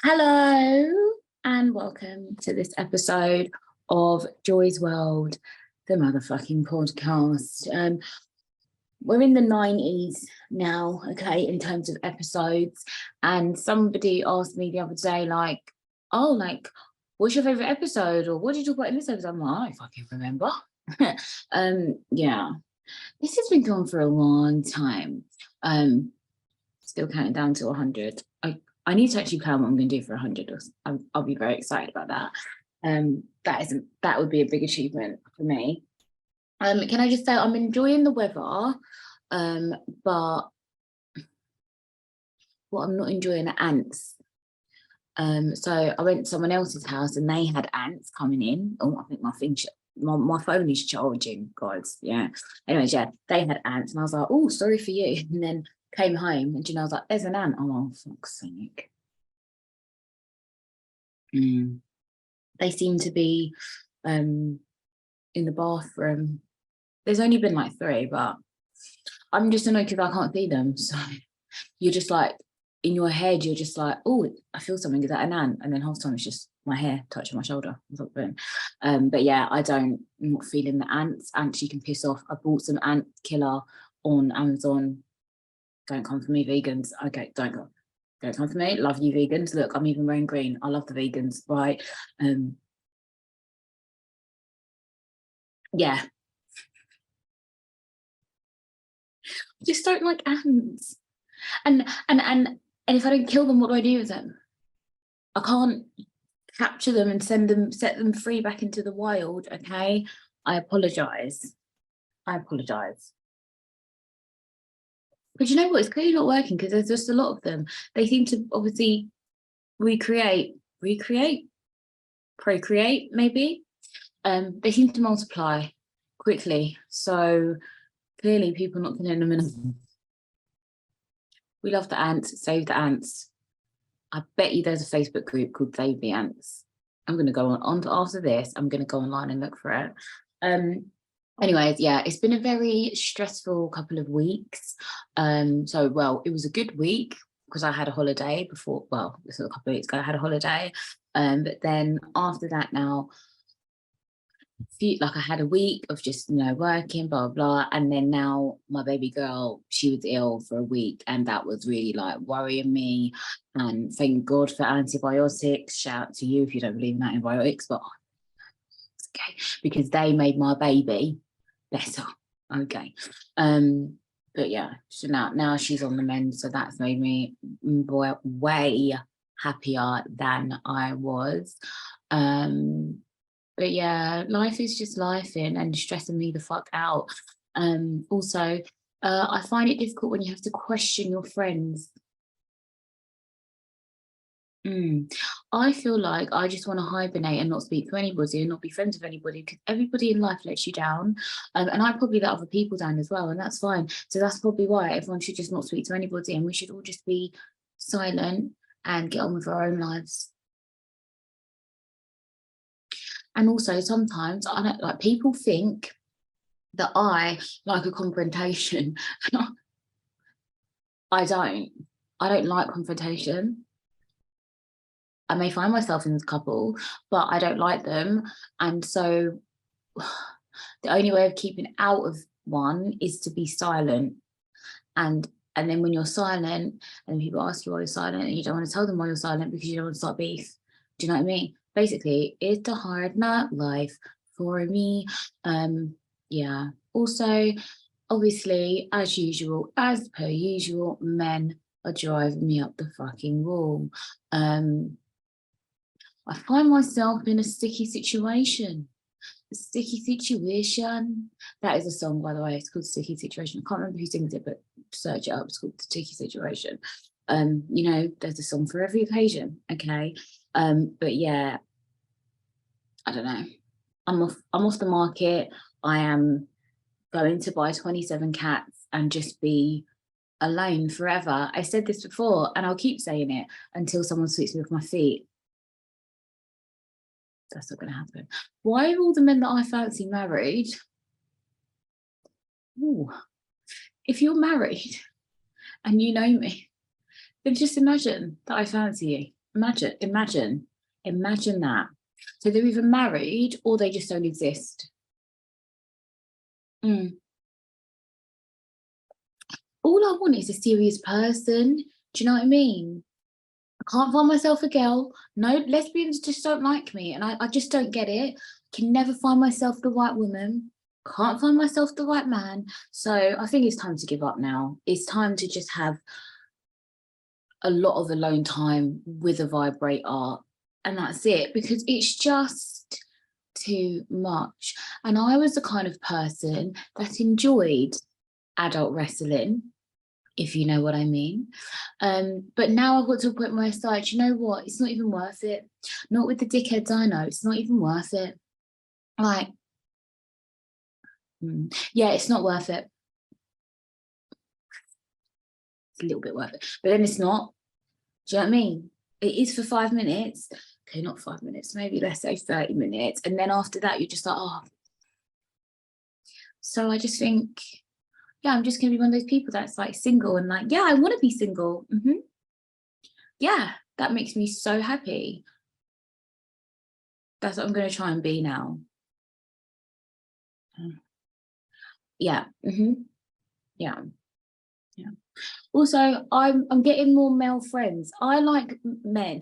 Hello and welcome to this episode of Joy's World, the motherfucking podcast. We're in the 90s now, okay, in terms of episodes. And somebody asked me the other day, what's your favorite episode? Or what did you talk about in this episode? I'm like, I don't fucking remember. Yeah, this has been going for a long time. Still counting down to 100. I need to actually plan what I'm going to do for 100. I'll be very excited about that. That would be a big achievement for me. Can I just say I'm enjoying the weather, but what I'm not enjoying are ants. So I went to someone else's house and they had ants coming in. Oh, I think my phone is charging, guys. Yeah. Anyways, yeah, they had ants, and I was like, oh, sorry for you. And then came home, and I was like, there's an ant. Oh, fuck's sake. They seem to be in the bathroom. There's only been like 3, but I'm just annoyed because I can't see them. So you're just like, in your head, you're just like, oh, I feel something. Is that an ant? And then half the time it's just my hair touching my shoulder. But yeah, I'm not feeling the ants. Ants you can piss off. I bought some ant killer on Amazon. Don't come for me, vegans. Okay, don't come for me. Love you, vegans. Look, I'm even wearing green. I love the vegans, right? Yeah. I just don't like ants. And if I don't kill them, what do I do with them? I can't capture them and set them free back into the wild, okay? I apologize. But you know what? It's clearly not working because there's just a lot of them. They seem to obviously procreate, maybe. They seem to multiply quickly. So clearly people are not killing them enough. We love the ants, save the ants. I bet you there's a Facebook group called Save the Ants. I'm going to go on after this. I'm going to go online and look for it. Anyways, yeah, it's been a very stressful couple of weeks. It was a good week because I had a holiday before. Well, this was a couple of weeks ago. I had a holiday. But then after that now, I had a week of just working, blah blah, and then now my baby girl, she was ill for a week, and that was really like worrying me. And thank God for antibiotics. Shout out to you if you don't believe in antibiotics, but it's okay because they made my baby better. Okay. But yeah, so now she's on the mend, so that's made me way happier than I was. But yeah, life is just life and stressing me the fuck out. Also, I find it difficult when you have to question your friends. I feel like I just want to hibernate and not speak to anybody and not be friends with anybody because everybody in life lets you down. And I probably let other people down as well, and that's fine. So that's probably why everyone should just not speak to anybody and we should all just be silent and get on with our own lives. And also sometimes I don't like people think that I like a confrontation. I don't like confrontation. I may find myself in a couple, but I don't like them. And so the only way of keeping out of one is to be silent. And then when you're silent and people ask you why you're silent and you don't want to tell them why you're silent because you don't want to start beef. Do you know what I mean? Basically, it's a hard knock life for me. Yeah. Also, obviously, as per usual, men are driving me up the fucking wall. I find myself in a sticky situation. A sticky situation. That is a song, by the way. It's called Sticky Situation. I can't remember who sings it, but search it up. It's called Sticky Situation. There's a song for every occasion. Okay. But yeah, I don't know. I'm off the market. I am going to buy 27 cats and just be alone forever. I said this before and I'll keep saying it until someone sweeps me off my feet. That's not going to happen. Why are all the men that I fancy married? Ooh. If you're married and you know me, then just imagine that I fancy you. Imagine that. So they're either married or they just don't exist. Mm. All I want is a serious person. Do you know what I mean? I can't find myself a girl. No, lesbians just don't like me. And I just don't get it. Can never find myself the right woman. Can't find myself the right man. So I think it's time to give up now. It's time to just have a lot of alone time with a vibrator. And that's it, because it's just too much. And I was the kind of person that enjoyed adult wrestling, if you know what I mean. But now I've got to a point where it's like, you know what? It's not even worth it. Not with the dickheads I know. It's not even worth it. Like, yeah, it's not worth it. It's a little bit worth it, but then it's not. Do you know what I mean? It is for 5 minutes. Okay, not 5 minutes, maybe let's say 30 minutes. And then after that, you're just like, oh. So I just think, yeah, I'm just going to be one of those people that's like single and like, yeah, I want to be single. Yeah, that makes me so happy. That's what I'm going to try and be now. Yeah. Yeah. Yeah. Also, I'm getting more male friends. I like men.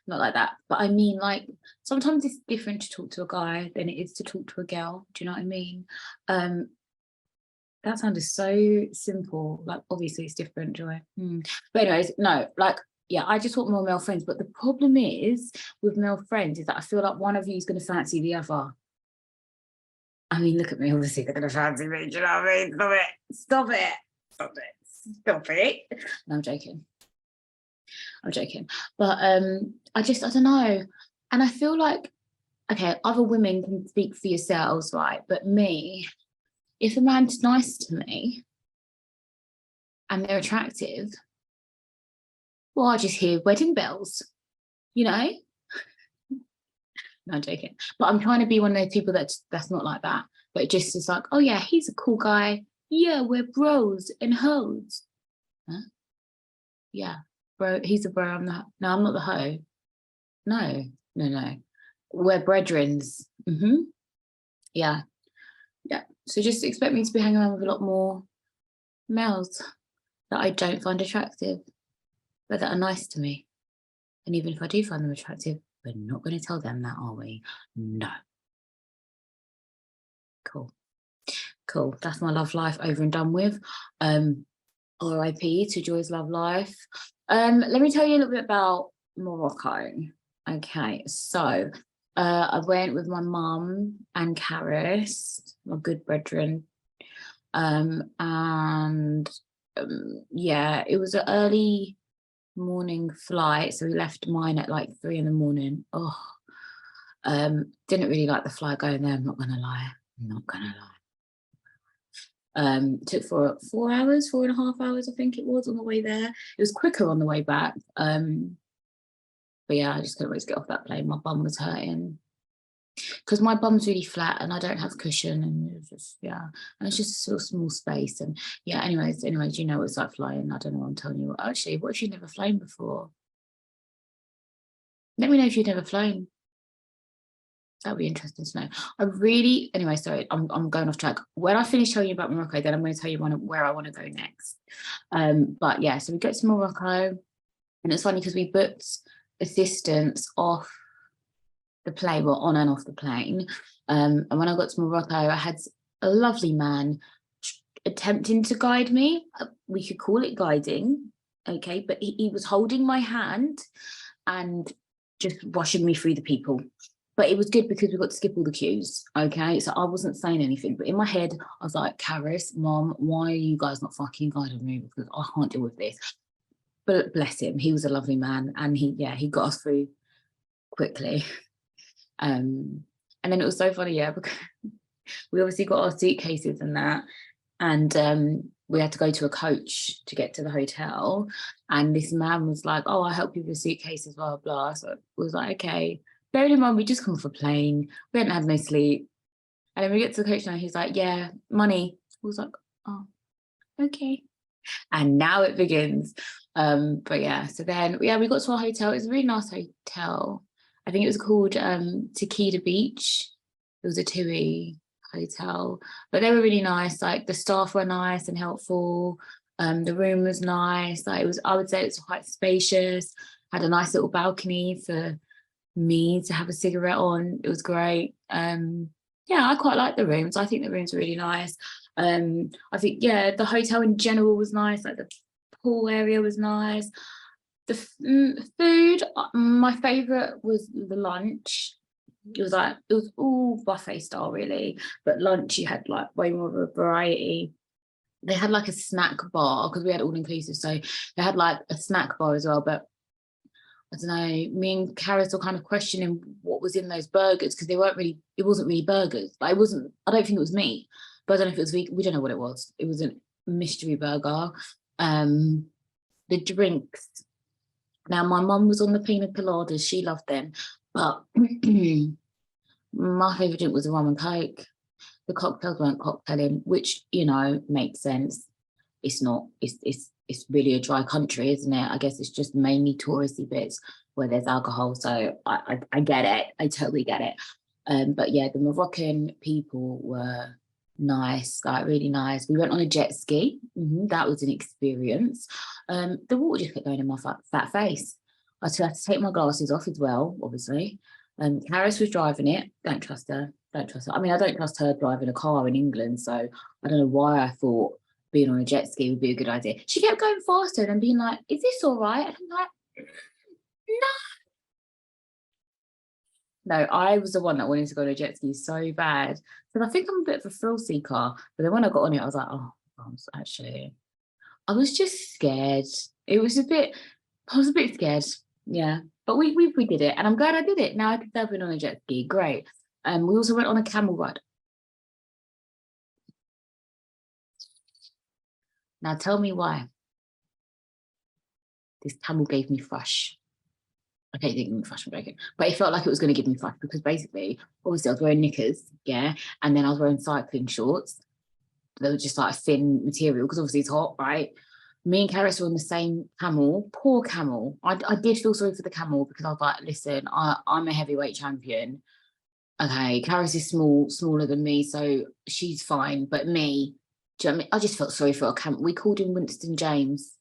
Not like that, but I mean, like, sometimes it's different to talk to a guy than it is to talk to a girl. Do you know what I mean? That sounded so simple. Like, obviously it's different, Joy. But anyways, no, like, yeah, I just want more male friends. But the problem is with male friends is that I feel like one of you is going to fancy the other. I mean, look at me, obviously they're going to fancy me. Do you know what I mean? Stop it. Stop it. Stop it. No, I'm joking. But I don't know. And I feel like, okay, other women can speak for yourselves, right? But me, if a man's nice to me and they're attractive, well, I just hear wedding bells, you know? No, I'm joking. But I'm trying to be one of those people that's not like that. But it just is like, oh yeah, he's a cool guy. Yeah, we're bros and hoes. Huh? Yeah, bro, he's a bro. No, I'm not the hoe. No. We're brethrens. Yeah. Yeah. So just expect me to be hanging around with a lot more males that I don't find attractive, but that are nice to me. And even if I do find them attractive, we're not going to tell them that, are we? No. Cool. That's my love life over and done with. RIP to Joy's love life. Let me tell you a little bit about Morocco. Okay, so I went with my mum and Karis, my good brethren. Yeah, it was an early morning flight, so we left mine at like 3 in. Didn't really like the flight going there, I'm not gonna lie. Took for 4 hours, 4.5 hours, I think it was, on the way there. It was quicker on the way back. But yeah, I just couldn't wait to get off that plane. My bum was hurting because my bum's really flat and I don't have cushion, and it was just, yeah, and it's just a sort of small space. And yeah, anyways, you know, it's like flying. I don't know what I'm telling you. Actually, what if you've never flown before? Let me know if you've never flown. That would be interesting to know. Anyway, sorry, I'm going off track. When I finish telling you about Morocco, then I'm going to tell you where I want to go next. But yeah, so we get to Morocco, and it's funny because we booked assistance off the plane, well, on and off the plane. And when I got to Morocco, I had a lovely man attempting to guide me. We could call it guiding, okay, but he was holding my hand and just rushing me through the people. But it was good because we got to skip all the queues, okay? So I wasn't saying anything, but in my head, I was like, Karis, Mom, why are you guys not fucking guiding me? Because I can't deal with this. But bless him, he was a lovely man, and he got us through quickly. And then it was so funny, yeah, because we obviously got our suitcases and that, and we had to go to a coach to get to the hotel. And this man was like, oh, I'll help you with your suitcases, blah, blah. So it was like, okay. Bearing in mind, we just come off a plane. We hadn't had no sleep. And then we get to the coach now, he's like, yeah, money. I was like, oh, okay. And now it begins. But yeah, so then yeah, we got to our hotel. It was a really nice hotel. I think it was called Takeda Beach. It was a TUI hotel, but they were really nice. Like the staff were nice and helpful. The room was nice. Like it was, I would say it was quite spacious. Had a nice little balcony for me to have a cigarette on. It was great. Yeah, I quite like the rooms. I think the rooms were really nice. I think, yeah, the hotel in general was nice. Like the pool area was nice. The food, my favorite was the lunch. It was all buffet style really, but lunch you had like way more of a variety. They had like a snack bar because we had all inclusive, so they had like a snack bar as well. But I don't know, me and Karis were kind of questioning what was in those burgers because they weren't really, it wasn't really burgers. Like it wasn't, I don't think it was meat, but I don't know if it was vegan. We don't know what it was. It was a mystery burger. The drinks. Now, my mum was on the pina coladas. She loved them. But my favourite drink was a rum and coke. The cocktails weren't cocktailing, which, you know, makes sense. It's not, it's really a dry country, isn't it? I guess it's just mainly touristy bits where there's alcohol. So I get it. I totally get it. But yeah, the Moroccan people were nice, like really nice. We went on a jet ski. That was an experience. The water just kept going in my fat face. I had to take my glasses off as well, obviously. Karis was driving it. Don't trust her. Don't trust her. I mean, I don't trust her driving a car in England. So I don't know why I thought being on a jet ski would be a good idea. She kept going faster and being like, is this all right? And I'm like, no, I was the one that wanted to go on a jet ski so bad. Because I think I'm a bit of a thrill seeker. But then when I got on it, I was like, oh, I was just scared. It was a bit, I was a bit scared. Yeah. But we did it. And I'm glad I did it. Now I could have been on a jet ski. Great. We also went on a camel ride. Now tell me why. This camel gave me thrush. Okay, it didn't give me thrush, I'm joking. But it felt like it was going to give me thrush because basically, obviously, I was wearing knickers, yeah, and then I was wearing cycling shorts. They were just like a thin material because obviously it's hot, right? Me and Karis were on the same camel. Poor camel. I did feel sorry for the camel because I was like, listen, I'm a heavyweight champion. Okay, Karis is smaller than me, so she's fine. But me, do you know what I mean? I just felt sorry for a camel. We called him Winston James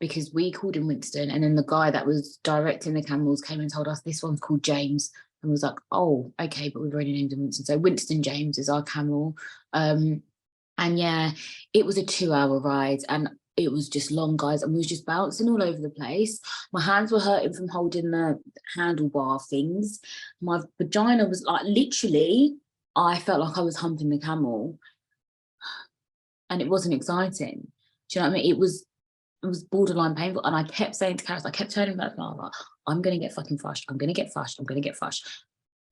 because we called him Winston, and then the guy that was directing the camels came and told us this one's called James, and was like, oh, okay, but we've already named him Winston. So Winston James is our camel. And yeah, it was a 2-hour ride, and it was just long, guys, and we was just bouncing all over the place. My hands were hurting from holding the handlebar things. My vagina was like, literally, I felt like I was humping the camel, and it wasn't exciting. Do you know what I mean? It was borderline painful. And I kept saying to Karis, I kept turning back and I was like, I'm going to get fucking flushed. I'm going to get flushed. I'm going to get flushed.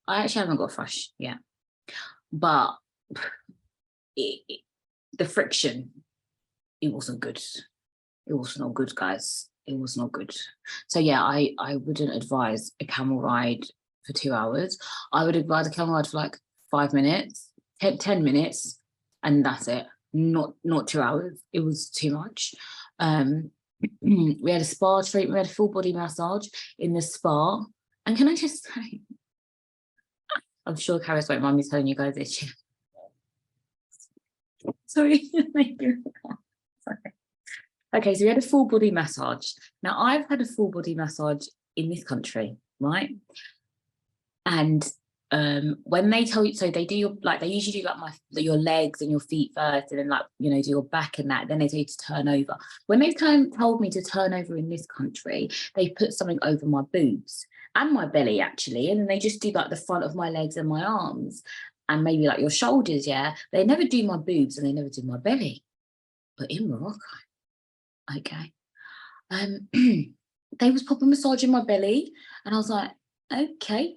I actually haven't got flushed yet. But the friction, it wasn't good. It was not good, guys. It was not good. So yeah, I wouldn't advise a camel ride for 2 hours. I would advise a camel ride for like 5 minutes, 10 minutes, and that's it. Not 2 hours. It was too much. We had a spa treatment, we had a full body massage in the spa. And can I just say, I'm sure Karis won't mind me telling you guys this. Sorry. Sorry. Okay, so we had a full body massage. Now, I've had a full body massage in this country, right? And when they tell you, so they do your, like, they usually do like your legs and your feet first, and then like, you know, do your back and that, then they tell you to turn over. When they told me to turn over in this country, they put something over my boobs and my belly actually, and then they just do like the front of my legs and my arms and maybe like your shoulders, yeah. They never do my boobs and they never do my belly. But in Morocco, okay, they was proper massaging my belly, and I was like, okay,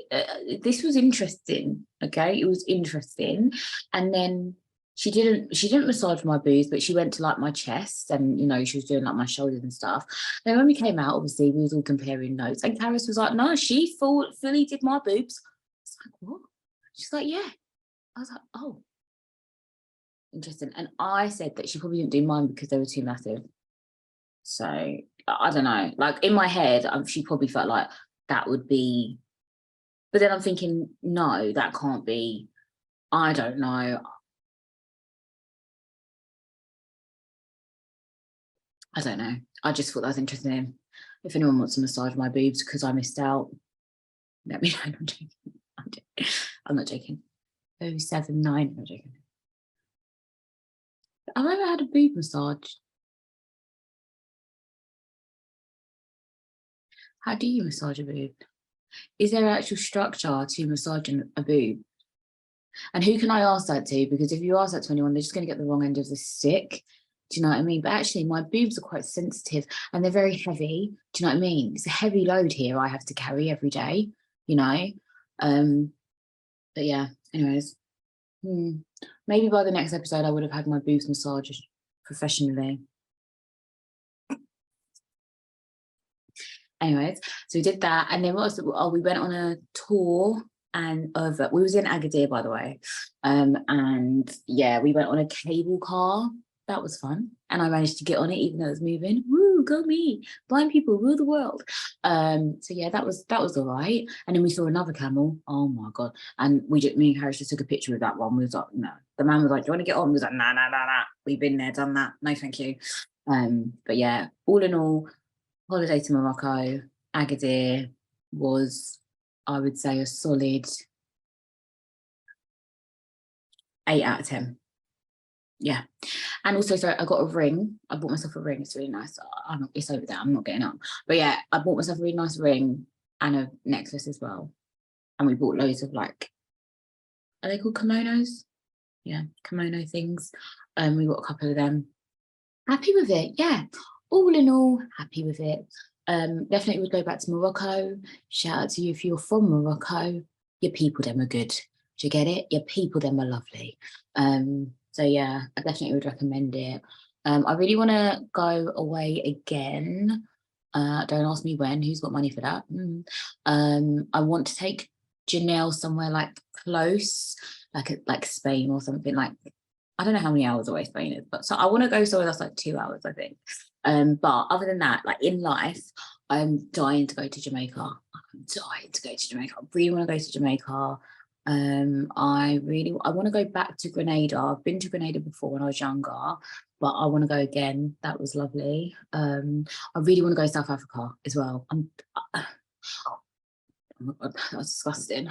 this was interesting. Okay, it was interesting. And then she didn't massage my boobs, but she went to like my chest, and you know, she was doing like my shoulders and stuff. Then when we came out, obviously we was all comparing notes, and Karis was like, no, she fully did my boobs. I was like, what? She's like, yeah. I was like, oh. Interesting. And I said that she probably didn't do mine because they were too massive. So I don't know. Like in my head, she probably felt like that would be. But then I'm thinking, no, that can't be. I don't know. I don't know. I just thought that was interesting. If anyone wants to massage my boobs because I missed out, let me know. I'm joking. I'm not joking. 079. I'm not joking. Have I ever had a boob massage? How do you massage a boob? Is there actual structure to massaging a boob? And who can I ask that to? Because if you ask that to anyone, they're just going to get the wrong end of the stick. Do you know what I mean? But actually, my boobs are quite sensitive and they're very heavy. Do you know what I mean? It's a heavy load here I have to carry every day, you know? But yeah, anyways. Maybe by the next episode, I would have had my boobs massaged professionally. Anyways, so we did that. And then what else? Oh, we went on a tour and we was in Agadir, by the way. And yeah, we went on a cable car. That was fun. And I managed to get on it even though it was moving. Woo, go me. Blind people rule the world. So yeah, that was all right. And then we saw another camel. Oh my God. And me and Harris just took a picture with that one. We was like, no. The man was like, do you want to get on? We was like, nah. We've been there, done that. No, thank you. But yeah, all in all, holiday to Morocco, Agadir was, I would say, a solid 8 out of 10. Yeah. And also, so I got a ring. I bought myself a ring. It's really nice. It's over there. I'm not getting up. But yeah, I bought myself a really nice ring and a necklace as well. And we bought loads of are they called kimonos? Yeah, kimono things. We got a couple of them. Happy with it. Yeah. All in all, happy with it. Definitely would go back to Morocco. Shout out to you if you're from Morocco. Your people them are good. Do you get it? Your people them are lovely. So yeah, I definitely would recommend it. I really want to go away again. Don't ask me when. Who's got money for that? I want to take Janelle somewhere like close, like Spain or something. Like I don't know how many hours away Spain is, but so I want to go somewhere that's like 2 hours, I think. But other than that, like in life, I'm dying to go to Jamaica. I'm dying to go to Jamaica. I really want to go to Jamaica. I want to go back to Grenada. I've been to Grenada before when I was younger, but I want to go again. That was lovely. I really want to go to South Africa as well. Oh my God, that's disgusting.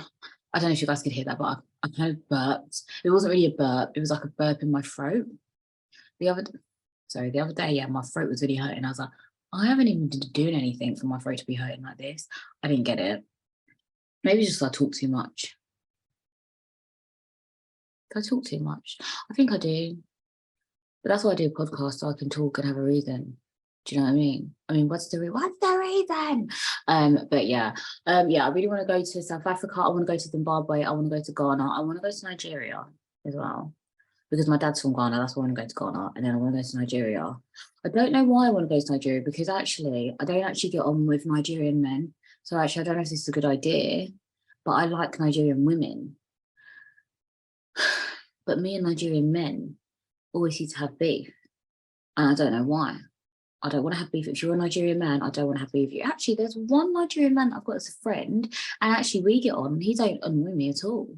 I don't know if you guys could hear that, but I kind of burped. It wasn't really a burp. It was like a burp in my throat. The other day, yeah, my throat was really hurting. I was like, I haven't even been doing anything for my throat to be hurting like this. I didn't get it. Maybe just I talk too much. I talk too much. I think I do. But that's why I do a podcast, so I can talk and have a reason. Do you know what I mean? What's the reason? But yeah. I really want to go to South Africa. I want to go to Zimbabwe. I want to go to Ghana. I want to go to Nigeria as well. Because my dad's from Ghana, that's why I want to go to Ghana, and then I want to go to Nigeria. I don't know why I want to go to Nigeria, because actually, I don't actually get on with Nigerian men. So actually, I don't know if this is a good idea, but I like Nigerian women. But me and Nigerian men always seem to have beef, and I don't know why. I don't want to have beef. If you're a Nigerian man, I don't want to have beef with you. Actually, there's one Nigerian man I've got as a friend, and actually we get on. He don't annoy me at all,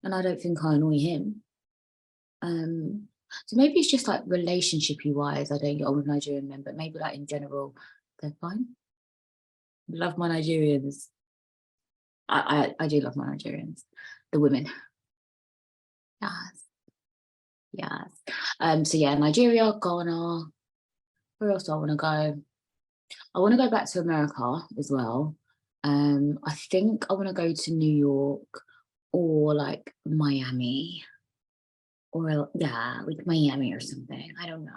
and I don't think I annoy him. So maybe it's just like relationshipy wise, I don't get on with Nigerian men, but maybe like in general, they're fine. Love my Nigerians. I do love my Nigerians. The women. Yes. So yeah, Nigeria, Ghana. Where else do I want to go? I want to go back to America as well. I think I want to go to New York or like Miami. Or yeah, like Miami or something. I don't know.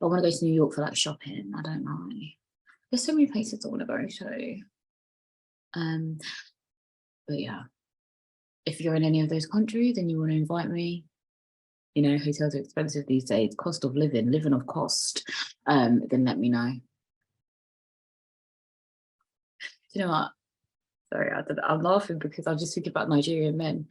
But I want to go to New York for like shopping. I don't know. There's so many places I want to go to. But yeah, if you're in any of those countries and you want to invite me, you know, hotels are expensive these days. Cost of living of cost. Then let me know. Do you know what? Sorry, I'm laughing because I'm just thinking about Nigerian men.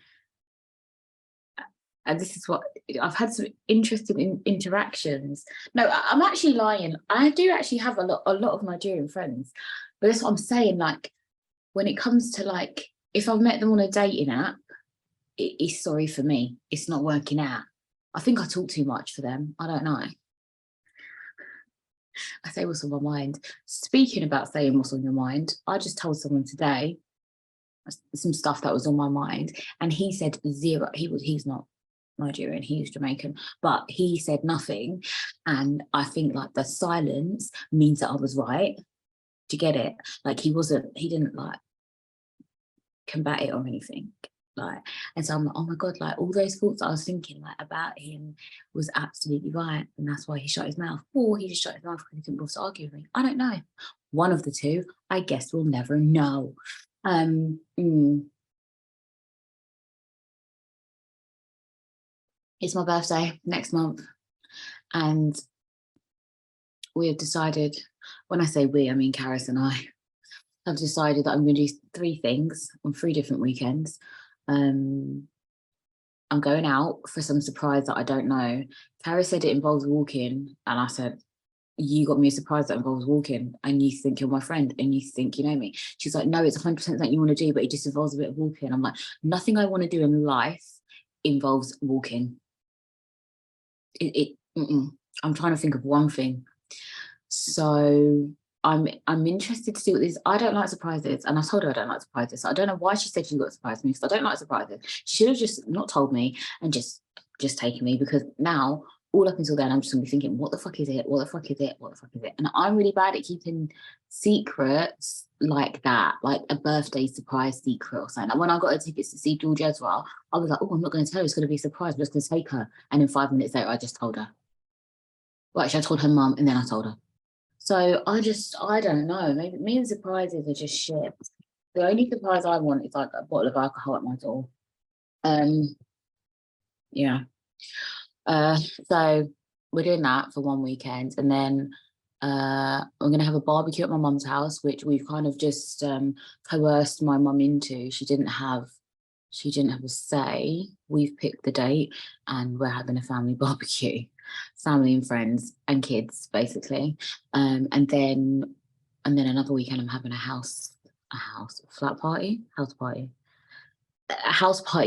And this is what I've had some interesting interactions. No, I'm actually lying. I do actually have a lot of Nigerian friends, but that's what I'm saying. Like when it comes to like, if I've met them on a dating app, it's sorry for me. It's not working out. I think I talk too much for them. I don't know. I say what's on my mind. Speaking about saying what's on your mind, I just told someone today some stuff that was on my mind, and he said zero. He's not Nigerian, he's Jamaican, but he said nothing. And I think like the silence means that I was right. Do you get it? Like he didn't like combat it or anything. Like, and so I'm like, oh my God, like all those thoughts I was thinking like about him was absolutely right. And that's why he shut his mouth. Or he just shut his mouth because he couldn't bother to argue with me. I don't know. One of the two. I guess we'll never know. It's my birthday next month, and we have decided, when I say we, I mean Karis and I, have decided that I'm going to do 3 things on 3 different weekends. I'm going out for some surprise that I don't know. Karis said it involves walking, and I said, you got me a surprise that involves walking, and you think you're my friend and you think you know me. She's like, no, it's 100% that you want to do, but it just involves a bit of walking. I'm like, nothing I want to do in life involves walking. I'm trying to think of one thing. So I'm interested to see what this. I don't like surprises, and I told her I don't like surprises. So I don't know why she said she got to surprise me, because I don't like surprises. She should have just not told me and just taken me, because now all up until then I'm just gonna be thinking, what the fuck is it? What the fuck is it? What the fuck is it? And I'm really bad at keeping secrets like that, like a birthday surprise secret or something. Like when I got her tickets to see George Ezra, I was like, oh, I'm not going to tell her, it's going to be a surprise, I'm just going to take her. And then 5 minutes later, I just told her. Well, actually, I told her mum, and then I told her. So I don't know. Maybe me and surprises are just shit. The only surprise I want is like a bottle of alcohol at my door. Yeah. So we're doing that for one weekend, and then I'm gonna have a barbecue at my mum's house, which we've kind of just coerced my mum into. She didn't have a say. We've picked the date, and we're having a family barbecue, family and friends and kids, basically. And then another weekend, I'm having a house party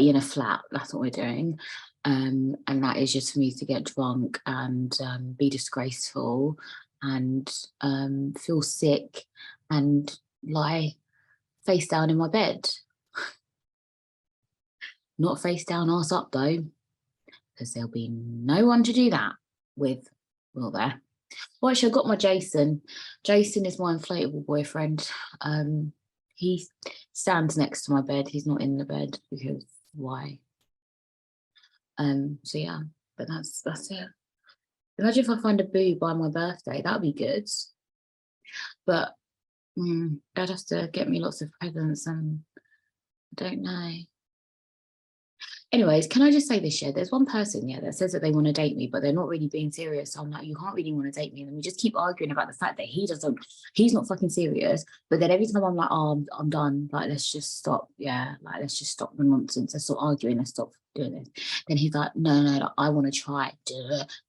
in a flat. That's what we're doing. And that is just for me to get drunk and be disgraceful and feel sick and lie face down in my bed. Not face down, arse up though, because there'll be no one to do that with, will there? Well, actually, I got my Jason. Jason is my inflatable boyfriend. He stands next to my bed. He's not in the bed, because why? So yeah, but that's it. Imagine if I find a boo by my birthday, that'd be good. But they'd have to get me lots of presents, and I don't know. Anyways, can I just say this, there's one person, that says that they want to date me, but they're not really being serious. So I'm like, you can't really want to date me. And then we just keep arguing about the fact that he's not fucking serious. But then every time I'm like, oh, I'm done. Like, let's just stop. Yeah, like, let's just stop the nonsense. Let's stop arguing. Let's stop doing this. Then he's like, no, like, I want to try.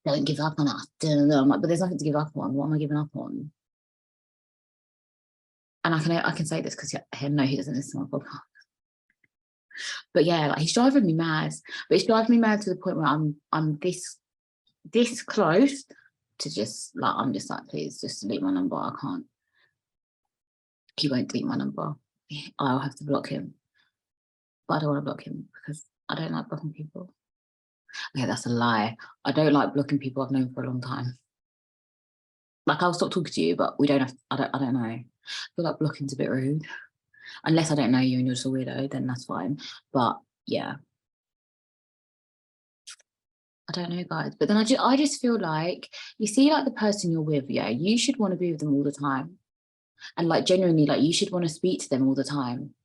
Don't give up on us. I'm like, but there's nothing to give up on. What am I giving up on? And I can say this because he doesn't listen to my podcast. But yeah, like he's driving me mad. But it's driving me mad to the point where I'm this close to just like, I'm just like, please just delete my number. I can't. He won't delete my number. I'll have to block him. But I don't want to block him because I don't like blocking people. Okay, that's a lie. I don't like blocking people I've known for a long time. Like, I'll stop talking to you, but we don't have. I don't know. I feel like blocking's a bit rude. Unless I don't know you and you're just a weirdo, then that's fine. But yeah, I don't know, guys. But then I just feel like, you see, like the person you're with, you should want to be with them all the time. And like genuinely, like you should want to speak to them all the time.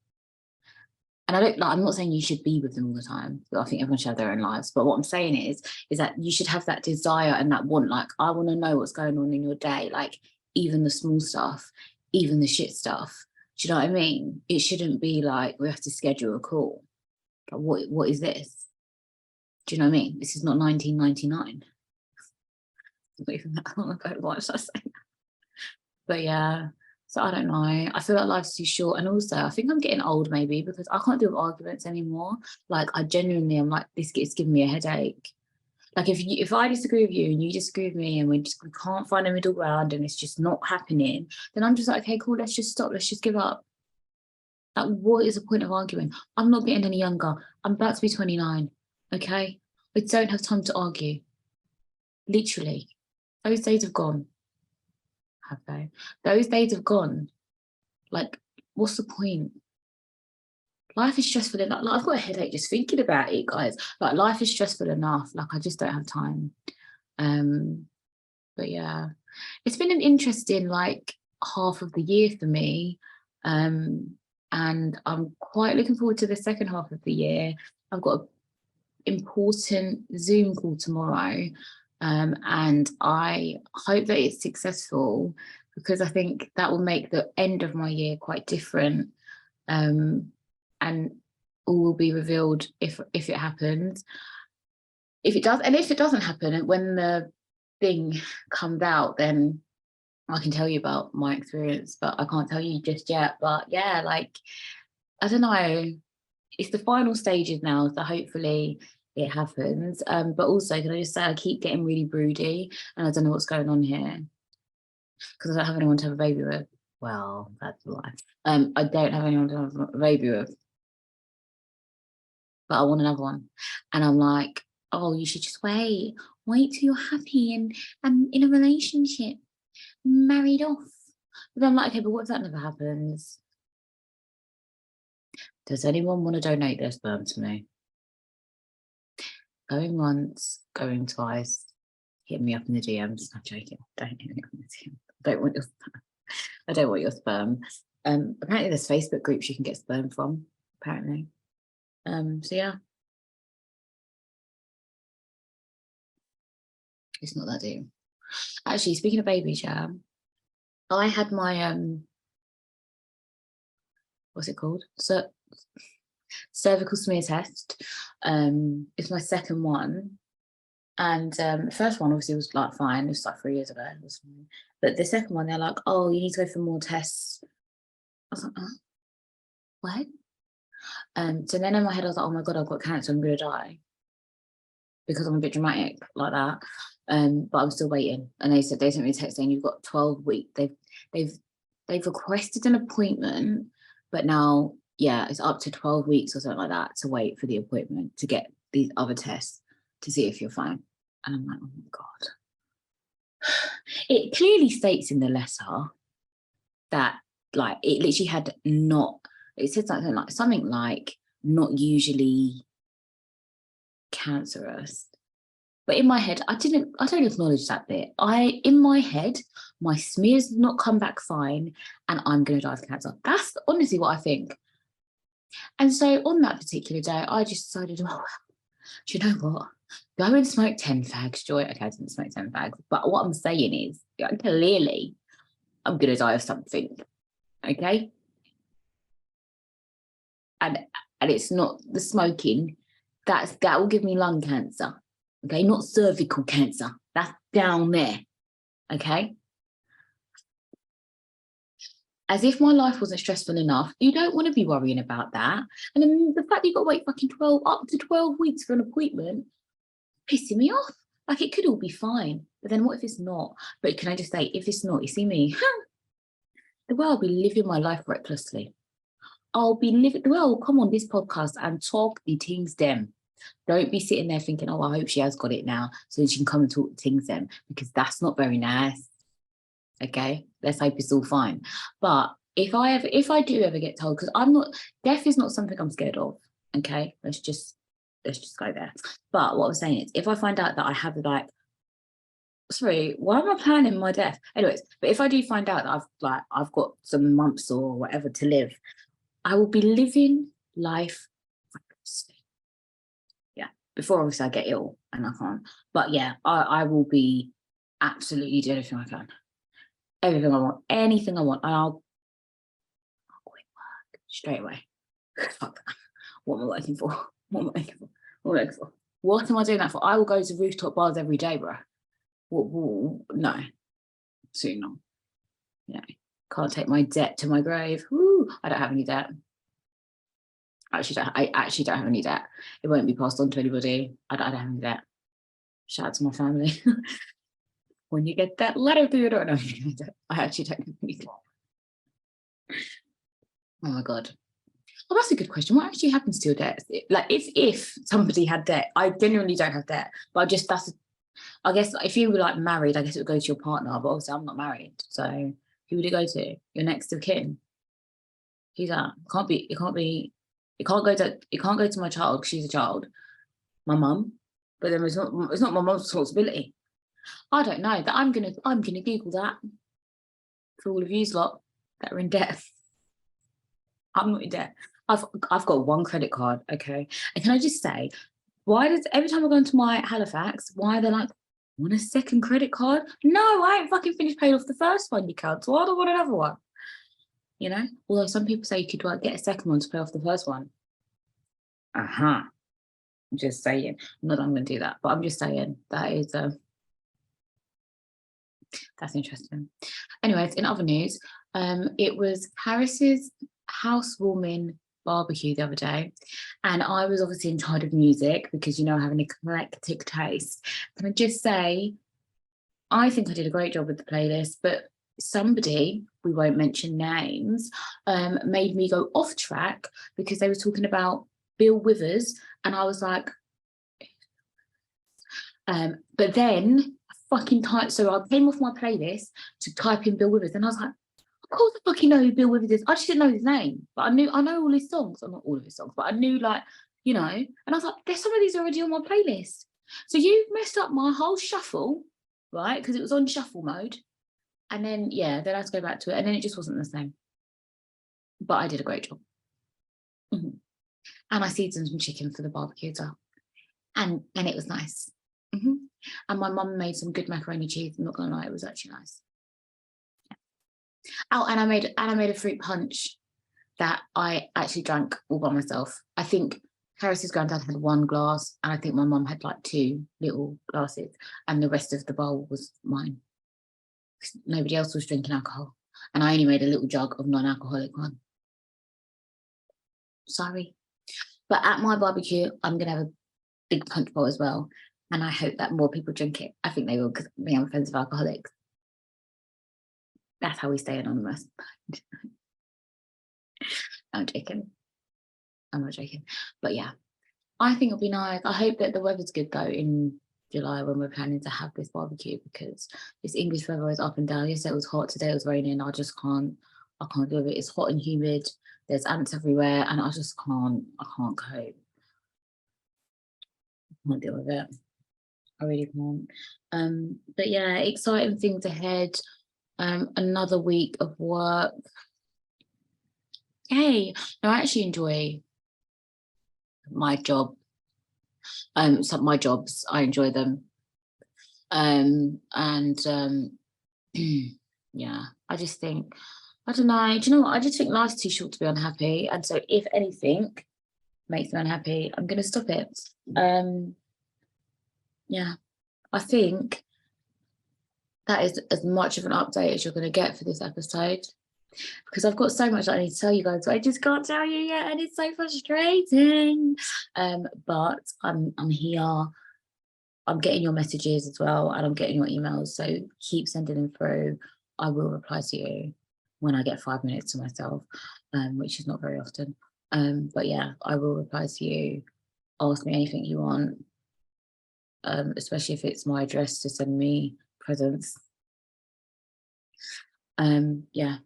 And I'm not saying you should be with them all the time. I think everyone should have their own lives. But what I'm saying is that you should have that desire and that want, like, I want to know what's going on in your day, like even the small stuff, even the shit stuff. Do you know what I mean? It shouldn't be like we have to schedule a call. Like, what is this? Do you know what I mean? This is not 1999. Not even that long ago. What should I say? But yeah, so I don't know. I feel like life's too short. And also, I think I'm getting old maybe because I can't deal with arguments anymore. Like, I genuinely am like, this is giving me a headache. Like, if I disagree with you and you disagree with me and we can't find a middle ground and it's just not happening, then I'm just like, okay, cool, let's just stop. Let's just give up. Like, what is the point of arguing? I'm not getting any younger. I'm about to be 29. Okay? I don't have time to argue. Literally. Those days have gone. Have they? Those days have gone. Like, what's the point? Life is stressful enough. Like, I've got a headache just thinking about it, guys. Like, life is stressful enough. Like, I just don't have time. But yeah, it's been an interesting like half of the year for me. And I'm quite looking forward to the second half of the year. I've got an important Zoom call tomorrow. And I hope that it's successful because I think that will make the end of my year quite different. And all will be revealed if it happens. If it does, and if it doesn't happen, and when the thing comes out, then I can tell you about my experience, but I can't tell you just yet. But yeah, like, I don't know. It's the final stages now, so hopefully it happens. But also, can I just say, I keep getting really broody, and I don't know what's going on here because I don't have anyone to have a baby with. Well, that's a lie. I don't have anyone to have a baby with, but I want another one, and I'm like, oh, you should just wait till you're happy and in a relationship, married off. But I'm like, okay, but what if that never happens? Does anyone want to donate their sperm to me? Going once, going twice. Hit me up in the DMs. I'm joking. Don't hit me up in the DMs. I don't want your sperm. I don't want your sperm. Apparently there's Facebook groups you can get sperm from, apparently. So yeah. It's not that deep. Actually, speaking of babies, yeah, I had my what's it called? Cervical smear test. It's my second one. And the first one obviously was like fine. It was like 3 years ago. It was fine. But the second one, they're like, oh, you need to go for more tests. I was like, oh, what? So then in my head, I was like, oh my God, I've got cancer. I'm going to die. Because I'm a bit dramatic like that. But I'm still waiting. And they sent me a text saying you've got 12 weeks. They've requested an appointment, but now, yeah, it's up to 12 weeks or something like that to wait for the appointment to get these other tests to see if you're fine. And I'm like, oh my God. It clearly states in the letter that, like, it literally had it said something like not usually cancerous. But in my head, I don't acknowledge that bit. In my head, my smears not come back fine and I'm going to die of cancer. That's honestly what I think. And so on that particular day, I just decided, oh, do you know what? Go and smoke 10 fags, Joy. Okay, I didn't smoke 10 fags. But what I'm saying is, clearly, I'm going to die of something. Okay? And it's not the smoking. That will give me lung cancer. Okay? Not cervical cancer. That's down there. Okay? As if my life wasn't stressful enough, you don't want to be worrying about that. And then the fact that you've got to wait fucking up to 12 weeks for an appointment, pissing me off. Like, it could all be fine. But then what if it's not? But can I just say, if it's not, you see me, the way I'll be living my life recklessly. I'll be living, well, come on this podcast and talk the things them. Don't be sitting there thinking, oh, I hope she has got it now so she can come and talk the things them, because that's not very nice. Okay, let's hope it's all fine. But if I do ever get told, because death is not something I'm scared of. Okay, let's just go there. But what I'm saying is, if I find out that I have sorry, why am I planning my death? Anyways, but if I do find out that I've got some months or whatever to live, I will be living life recklessly. Yeah, before obviously I get ill and I can't. But yeah, I will be absolutely doing everything I can. Everything I want, anything I want, and I'll quit work straight away. Fuck that. What am I working for? What am I working for? What am I working for? What am I doing that for? I will go to rooftop bars every day, bro. No, soon not. You know, can't take my debt to my grave. Woo, I don't have any debt. I actually don't have any debt. It won't be passed on to anybody. I don't have any debt. Shout out to my family. When you get that letter through your door, no, I actually don't have any debt. Oh my God. Well, that's a good question. What actually happens to your debt? Like, if somebody had debt, I genuinely don't have debt, but I guess if you were like married, I guess it would go to your partner, but obviously I'm not married. So who would it go to? Your next of kin? Who's that? It can't go to my child because she's a child, my mum, but then it's not my mum's responsibility. I don't know. That I'm gonna Google that for all of you lot that are in debt. I'm not in debt. I've got one credit card, okay. And can I just say, why does every time I go into my Halifax, why are they like, want a second credit card? No, I ain't fucking finished paying off the first one, you can't. So I don't want another one. You know? Although some people say you could like get a second one to pay off the first one. I'm just saying. Not that I'm going to do that, but I'm just saying that is that's interesting. Anyways, in other news, it was Paris's housewarming barbecue the other day, and I was obviously in charge of music because, you know, I have an eclectic taste. Can I just say, I think I did a great job with the playlist, but somebody, we won't mention names, made me go off track because they were talking about Bill Withers, and I was like, but then fucking type. So I came off my playlist to type in Bill Withers, and I was like, of course I fucking know who Bill Withers is. I just didn't know his name, but I know all his songs. Well, not all of his songs, but I knew, like, you know. And I was like, there's some of these already on my playlist. So you messed up my whole shuffle, right? Because it was on shuffle mode, and then then I had to go back to it, and then it just wasn't the same. But I did a great job, and I seasoned some chicken for the barbecue as well, and it was nice. And my mum made some good macaroni cheese. I'm not gonna lie, it was actually nice. Yeah. Oh, and I made a fruit punch that I actually drank all by myself. I think Harris's granddad had one glass, and I think my mum had like 2 little glasses, and the rest of the bowl was mine. Nobody else was drinking alcohol, and I only made a little jug of non-alcoholic one. Sorry, but at my barbecue, I'm gonna have a big punch bowl as well. And I hope that more people drink it. I think they will, because I'm friends of alcoholics. That's how we stay anonymous. I'm joking. I'm not joking. But yeah, I think it'll be nice. I hope that the weather's good though in July when we're planning to have this barbecue, because this English weather is up and down. Yesterday it was hot, today it was raining. I can't deal with it. It's hot and humid. There's ants everywhere, and I can't cope. I can't deal with it. I really can't. But yeah, exciting things ahead. Another week of work. Hey, no, I actually enjoy my job. Some my jobs, I enjoy them. Yeah, I just think, I don't know. Do you know what? I just think life's too short to be unhappy. And so if anything makes me unhappy, I'm gonna stop it. Yeah, I think that is as much of an update as you're going to get for this episode, because I've got so much that I need to tell you guys, but I just can't tell you yet, and it's so frustrating. But I'm here. I'm getting your messages as well, and I'm getting your emails, so keep sending them through. I will reply to you when I get 5 minutes to myself, which is not very often. But yeah, I will reply to you. Ask me anything you want. Especially if it's my address to send me presents. Yeah,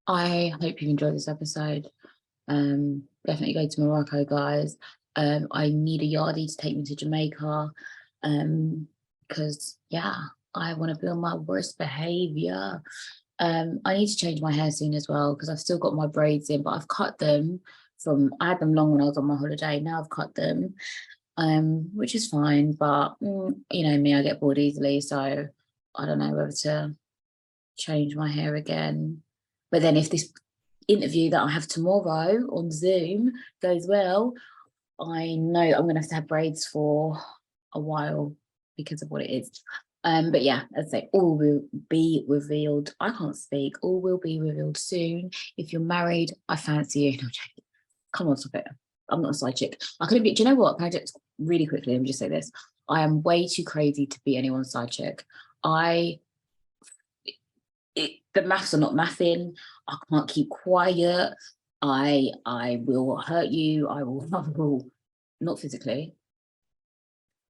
I hope you enjoyed this episode. Definitely go to Morocco, guys. I need a yardie to take me to Jamaica, because yeah, I want to be on my worst behavior. I need to change my hair soon as well, because I've still got my braids in, but I've cut them I had them long when I was on my holiday. Now I've cut them. Which is fine, but you know me, I get bored easily, so I don't know whether to change my hair again. But then if this interview that I have tomorrow on Zoom goes well, I know I'm gonna have to have braids for a while because of what it is. But yeah, as I say, all will be revealed. I can't speak. All will be revealed soon. If you're married, I fancy you. No, I'm joking. Come on, stop it. I'm not a side chick. I couldn't be. Do you know what? Can I just really quickly? Let me just say this. I am way too crazy to be anyone's side chick. The maths are not mathing. I can't keep quiet. I will hurt you. I will not physically.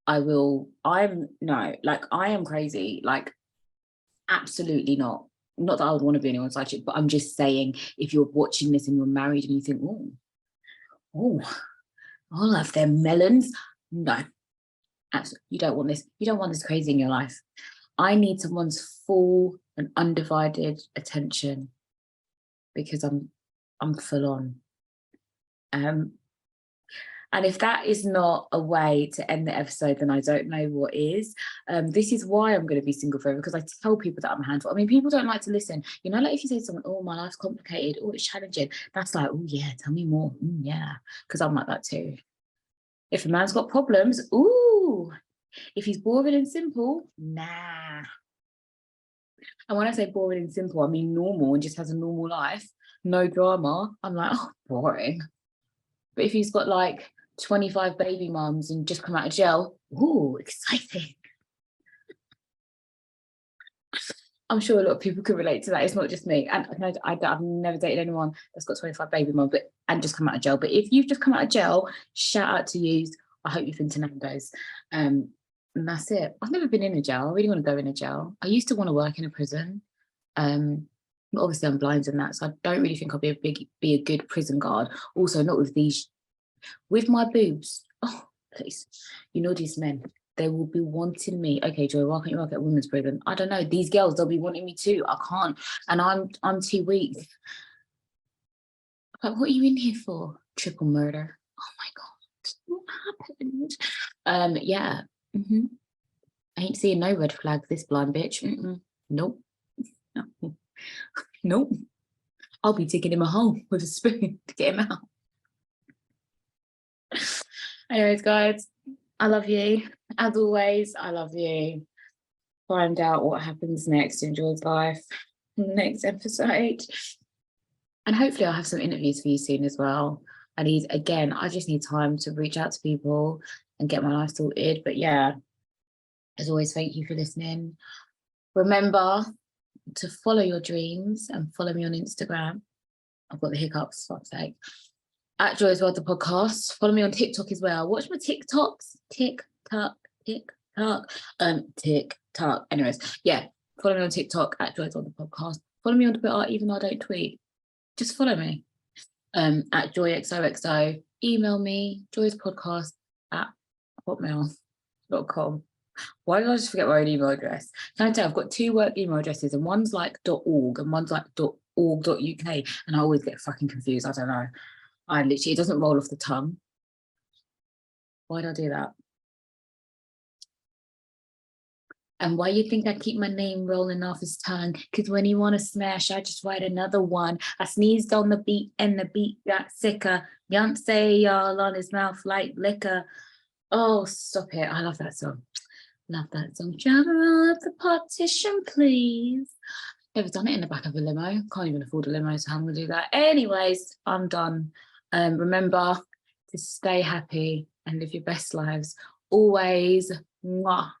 I'm no, like I am crazy. Like absolutely not. Not that I would want to be anyone's side chick, but I'm just saying if you're watching this and you're married and you think, oh, I'll have them melons. No, absolutely. You don't want this. You don't want this crazy in your life. I need someone's full and undivided attention because I'm full on. And if that is not a way to end the episode, then I don't know what is. This is why I'm going to be single forever, because I tell people that I'm a handful. I mean, people don't like to listen. You know, like if you say to someone, oh, my life's complicated, oh, it's challenging, that's like, oh, yeah, tell me more. Yeah, because I'm like that too. If a man's got problems, ooh. If he's boring and simple, nah. And when I say boring and simple, I mean normal and just has a normal life, no drama. I'm like, oh, boring. But if he's got like 25 baby mums and just come out of jail, ooh, exciting. I'm sure a lot of people could relate to that. It's not just me. And I've never dated anyone that's got 25 baby mums and just come out of jail. But if you've just come out of jail, shout out to you. I hope you've been to Nando's. And that's it. I've never been in a jail. I really want to go in a jail. I used to want to work in a prison. But obviously I'm blind in that, so I don't really think I'll be a good prison guard. Also, not with my boobs. Oh, please. You know these men, they will be wanting me. Okay, Joy, why can't you work at women's prison? I don't know. These girls, they'll be wanting me too. I can't. And I'm too weak. Like, what are you in here for? Triple murder. Oh my God. What happened? Yeah. I ain't seeing no red flags, this blind bitch. Nope. No. Nope. I'll be digging him a hole with a spoon to get him out. Anyways, guys, I love you. As always, I love you. Find out what happens next in Joy's life, next episode. And hopefully I'll have some interviews for you soon as well. I just need time to reach out to people and get my life sorted. But yeah, as always, thank you for listening. Remember to follow your dreams and follow me on Instagram. I've got the hiccups, for fuck's sake. At Joy's World, the podcast. Follow me on TikTok as well. Watch my TikToks. TikTok. Anyways, yeah. Follow me on TikTok at Joy's World, the podcast. Follow me on Twitter, even though I don't tweet. Just follow me. At joyxoxo. Email me, joyspodcast@hotmail.com. Why did I just forget my own email address? Can I tell I've got two work email addresses, and one's like .org and one's like .org.uk, and I always get fucking confused. I don't know. It doesn't roll off the tongue. Why did I do that? And why you think I keep my name rolling off his tongue? Because when you want to smash, I just write another one. I sneezed on the beat and the beat got sicker. Beyonce, y'all on his mouth like liquor. Oh, stop it. I love that song. Love that song. Try to roll up the partition, please. Never done it in the back of a limo. Can't even afford a limo, so I'm going to do that. Anyways, I'm done. Remember to stay happy and live your best lives. Always. Mwah.